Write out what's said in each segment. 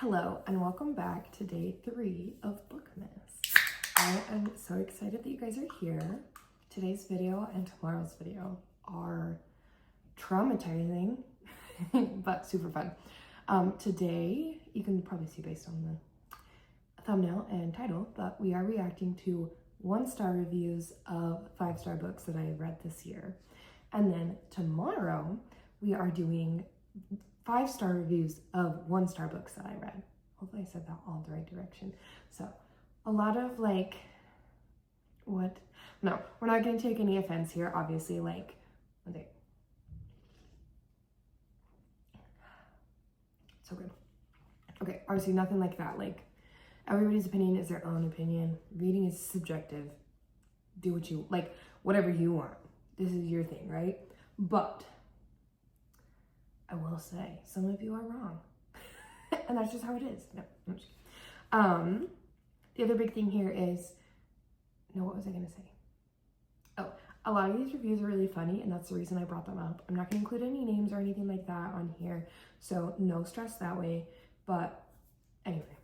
Hello and welcome back to day 3 of Bookmas. I am so excited that you guys are here. Today's video and tomorrow's video are traumatizing, but super fun. Today, you can probably see based on the thumbnail and title, but we are reacting to 1-star reviews of 5-star books that I read this year. And then tomorrow, we are doing 5-star reviews of 1-star books that I read. Hopefully I said that all the right direction. So a lot of no, we're not going to take any offense here. Obviously, okay. So good. Okay, obviously nothing like that. Everybody's opinion is their own opinion. Reading is subjective. Do what you, whatever you want. This is your thing, right? But I will say, some of you are wrong. And that's just how it is. No, I'm just kidding. The other big thing here is, what was I going to say? Oh, a lot of these reviews are really funny, and that's the reason I brought them up. I'm not going to include any names or anything like that on here, so no stress that way. But anyway,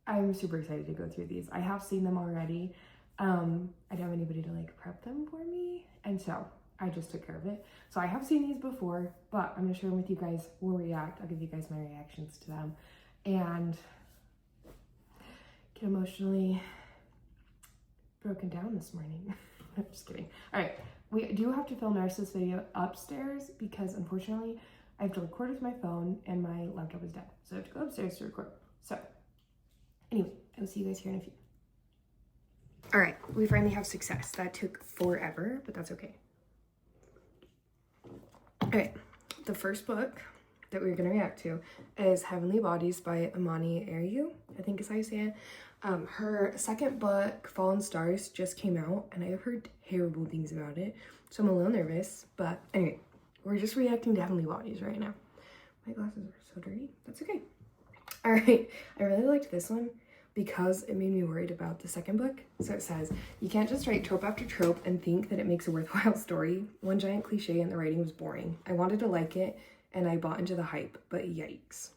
I'm super excited to go through these. I have seen them already. I don't have anybody to prep them for me, and so I just took care of it. So I have seen these before, but I'm gonna share them with you guys. We'll react. I'll give you guys my reactions to them and get emotionally broken down this morning. I'm just kidding. All right, we do have to film this video upstairs because unfortunately I have to record with my phone and my laptop is dead. So I have to go upstairs to record. So anyway, I will see you guys here in a few. All right, we finally have success. That took forever, but that's okay. Okay, the first book that we're going to react to is Heavenly Bodies by Amani Ariu, I think is how you say it. Her second book, Fallen Stars, just came out, and I've heard terrible things about it, so I'm a little nervous. But anyway, we're just reacting to Heavenly Bodies right now. My glasses are so dirty. That's okay. All right, I really liked this one because it made me worried about the second book. So it says, you can't just write trope after trope and think that it makes a worthwhile story. One giant cliche and the writing was boring. I wanted to like it and I bought into the hype, but yikes.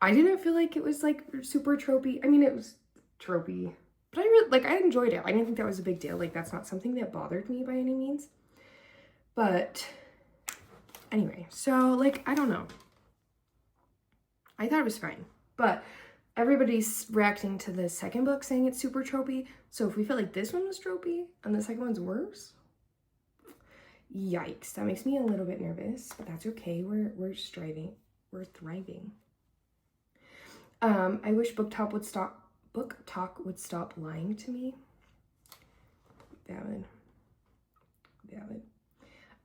I didn't feel like it was super tropey. I mean, it was tropey, but I enjoyed it. I didn't think that was a big deal. That's not something that bothered me by any means. But anyway, so I don't know. I thought it was fine, but everybody's reacting to the second book saying it's super tropey. So if we feel like this one was tropey and the second one's worse, yikes. That makes me a little bit nervous, but that's okay. We're striving. We're thriving. I wish Book Talk would stop lying to me. Valid.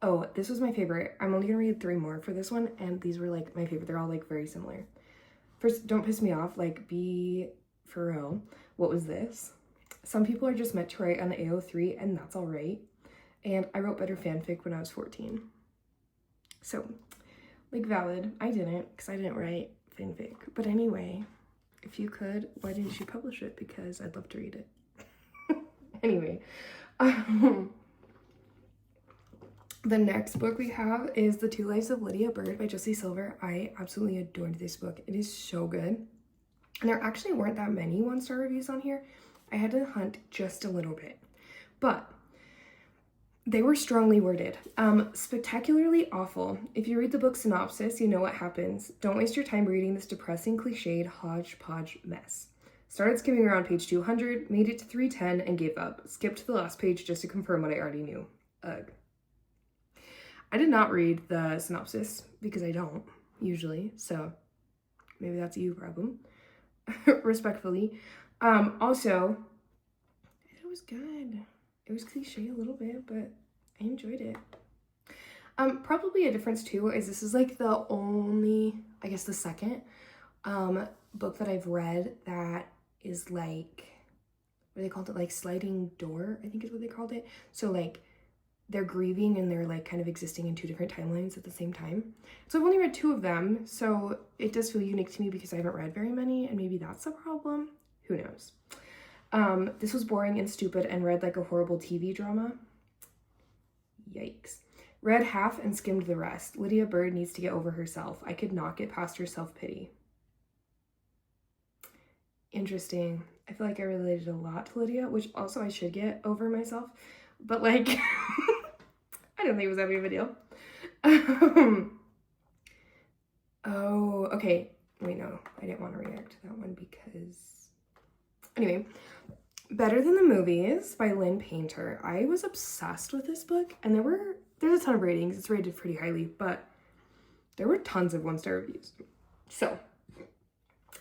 Oh, this was my favorite. I'm only gonna read 3 more for this one, and these were my favorite. They're all very similar. First, Don't Piss Me Off, be for real. What was this? Some people are just meant to write on the AO3, and that's all right. And I wrote better fanfic when I was 14. So, valid. I didn't, because I didn't write fanfic. But anyway, if you could, why didn't you publish it? Because I'd love to read it. Anyway, the next book we have is The 2 Lives of Lydia Bird by Jessie Silver. I absolutely adored this book. It is so good. And there actually weren't that many 1-star reviews on here. I had to hunt just a little bit. But they were strongly worded. Spectacularly awful. If you read the book synopsis, you know what happens. Don't waste your time reading this depressing, cliched, hodgepodge mess. Started skimming around page 200, made it to 310, and gave up. Skipped to the last page just to confirm what I already knew. Ugh. I did not read the synopsis because I don't usually, so maybe that's a you problem. Respectfully. Also, it was good. It was cliche a little bit, but I enjoyed it. Probably a difference too is this is the only, I guess the second book that I've read that is what they called it, sliding door, I think is what they called it. So they're grieving and they're kind of existing in 2 different timelines at the same time. So I've only read 2 of them, so it does feel unique to me because I haven't read very many, and maybe that's a problem. Who knows? This was boring and stupid and read like a horrible TV drama. Yikes. Read half and skimmed the rest. Lydia Bird needs to get over herself. I could not get past her self-pity. Interesting. I feel like I related a lot to Lydia, which also I should get over myself. But like, I don't think it was that big of a deal. Oh, okay. Wait, no, I didn't want to react to that one because... Anyway, Better Than the Movies by Lynn Painter. I was obsessed with this book, and there's a ton of ratings. It's rated pretty highly, but there were tons of 1-star reviews. So,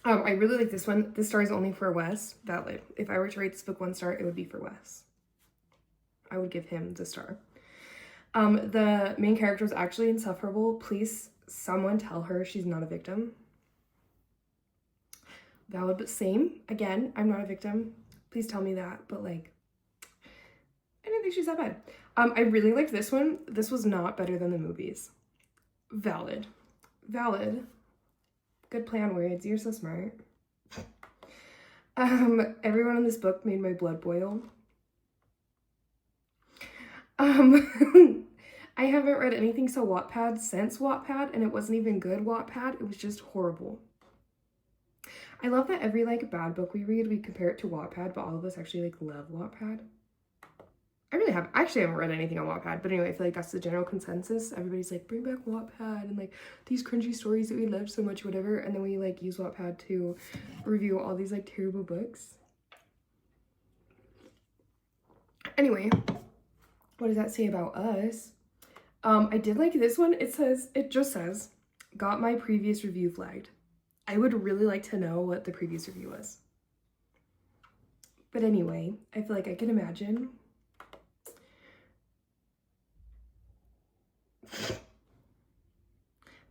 I really like this one. This star is only for Wes. Valid. If I were to rate this book 1 star, it would be for Wes. I would give him the star. The main character is actually insufferable. Please, someone tell her she's not a victim. Valid, but same. Again, I'm not a victim. Please tell me that. But like, I didn't think she's that bad. I really liked this one. This was not Better Than the Movies. Valid. Valid. Good play on words. You're so smart. Everyone in this book made my blood boil. I haven't read anything so Wattpad since Wattpad, and it wasn't even good Wattpad. It was just horrible. I love that every like bad book we read, we compare it to Wattpad, but all of us actually like love Wattpad. I actually haven't read anything on Wattpad, but anyway, I feel like that's the general consensus. Everybody's like, bring back Wattpad and like these cringy stories that we loved so much, whatever. And then we like use Wattpad to review all these like terrible books. Anyway, what does that say about us? I did like this one. It just says, got my previous review flagged. I would really like to know what the previous review was. But anyway, I feel like I can imagine.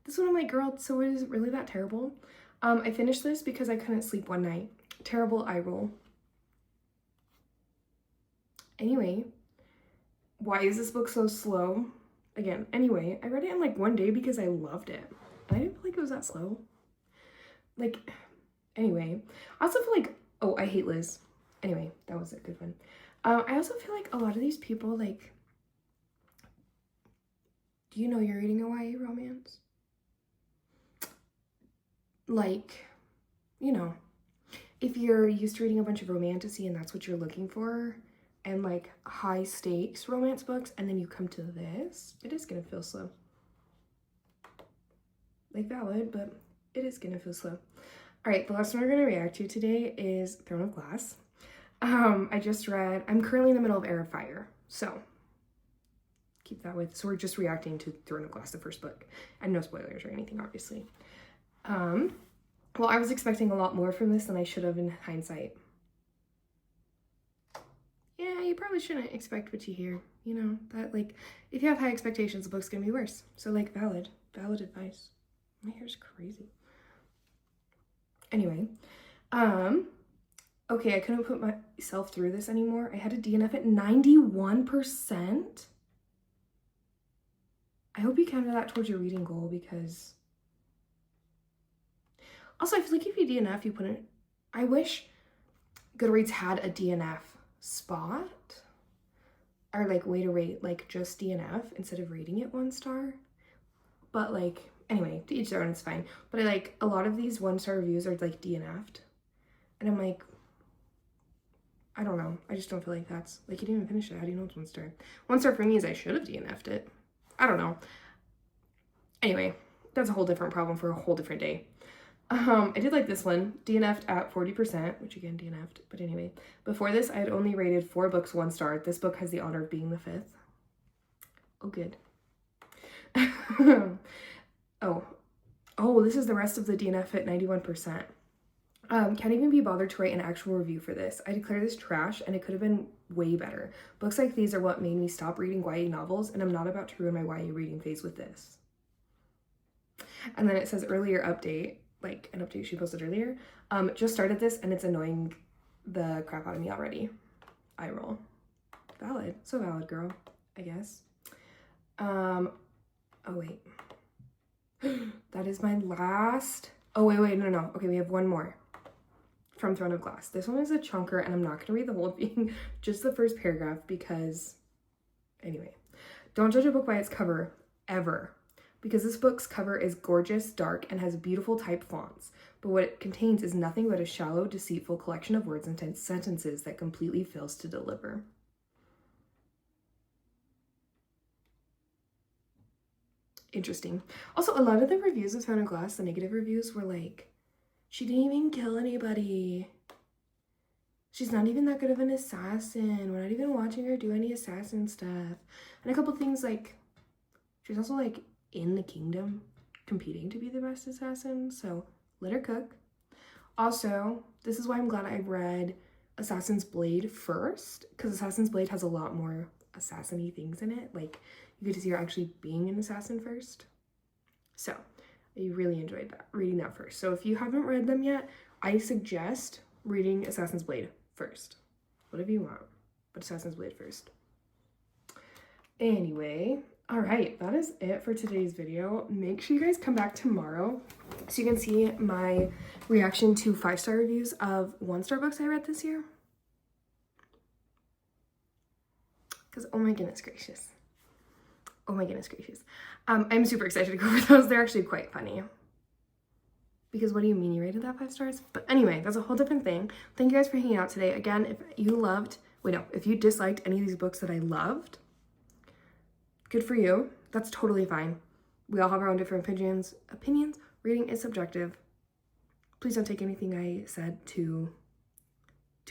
This one I'm like, girl, so is it really that terrible? I finished this because I couldn't sleep one night. Terrible eye roll. Anyway, why is this book so slow? Again, anyway, I read it in like one day because I loved it. And I didn't feel like it was that slow. Like, anyway, I also feel like, oh, I hate Liz. Anyway, that was a good one. I also feel like a lot of these people, like, do you know you're reading a YA romance? Like, you know, if you're used to reading a bunch of romantasy and that's what you're looking for, and like high stakes romance books, and then you come to this, it is gonna feel slow. Like, valid, but it is gonna feel slow. All right, the last one we're gonna react to today is Throne of Glass. I just read, I'm currently in the middle of Heir of Fire, so keep that with, so we're just reacting to Throne of Glass, the first book, and no spoilers or anything, obviously. Well, I was expecting a lot more from this than I should have in hindsight. Yeah, you probably shouldn't expect what you hear, you know, that like, if you have high expectations, the book's gonna be worse. So like, valid advice. My hair's crazy. Anyway, okay, I couldn't put myself through this anymore. I had a DNF at 91%. I hope you counted that towards your reading goal, because also I feel like if you DNF, you put in, I wish Goodreads had a DNF spot, or like way to rate like just DNF instead of rating it 1 star. But like, anyway, to each their own, it's fine. But I like, a lot of these 1-star reviews are like DNF'd, and I'm like, I don't know, I just don't feel like that's, like, you didn't even finish it, how do you know it's 1 star? 1 star for me is I should have DNF'd it. I don't know. Anyway, that's a whole different problem for a whole different day. I did like this one, DNF'd at 40%, which again, DNF'd, but anyway. Before this, I had only rated 4 books 1 star. This book has the honor of being the 5th. Oh, good. Oh, this is the rest of the DNF at 91%. Can't even be bothered to write an actual review for this. I declare this trash, and it could have been way better. Books like these are what made me stop reading YA novels, and I'm not about to ruin my YA reading phase with this. And then it says earlier update, like an update she posted earlier. Just started this, and it's annoying the crap out of me already. Eye roll. Valid. So valid, girl, I guess. Oh, wait. That is my last. Oh, wait, no. Okay, we have one more from Throne of Glass. This one is a chunker, and I'm not going to read the whole thing, just the first paragraph, because, anyway. Don't judge a book by its cover, ever. because this book's cover is gorgeous, dark, and has beautiful type fonts, but what it contains is nothing but a shallow, deceitful collection of words and sentences that completely fails to deliver. Interesting. Also, a lot of the reviews of Throne of Glass, the negative reviews, were like, she didn't even kill anybody. She's not even that good of an assassin. We're not even watching her do any assassin stuff. And a couple things like, she's also like in the kingdom competing to be the best assassin, so let her cook. Also, this is why I'm glad I read Assassin's Blade first, because Assassin's Blade has a lot more assassin-y things in it. Like, you get to see her actually being an assassin first. So, I really enjoyed that, reading that first. So if you haven't read them yet, I suggest reading Assassin's Blade first. Whatever you want, but Assassin's Blade first. Anyway, all right, that is it for today's video. Make sure you guys come back tomorrow so you can see my reaction to 5-star reviews of 1-star books I read this year. Because, oh my goodness gracious. Oh my goodness gracious. I'm super excited to go over those. They're actually quite funny. Because what do you mean you rated that 5 stars? But anyway, that's a whole different thing. Thank you guys for hanging out today. Again, if you disliked any of these books that I loved, good for you. That's totally fine. We all have our own different opinions. Reading is subjective. Please don't take anything I said too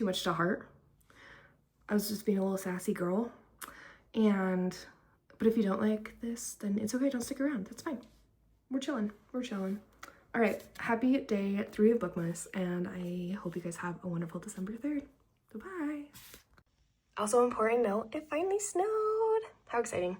much to heart. I was just being a little sassy girl. But if you don't like this, then it's okay. Don't stick around. That's fine. We're chilling. All right. Happy day 3 of Bookmas, and I hope you guys have a wonderful December 3rd. Bye-bye. Also, important note, it finally snowed. How exciting.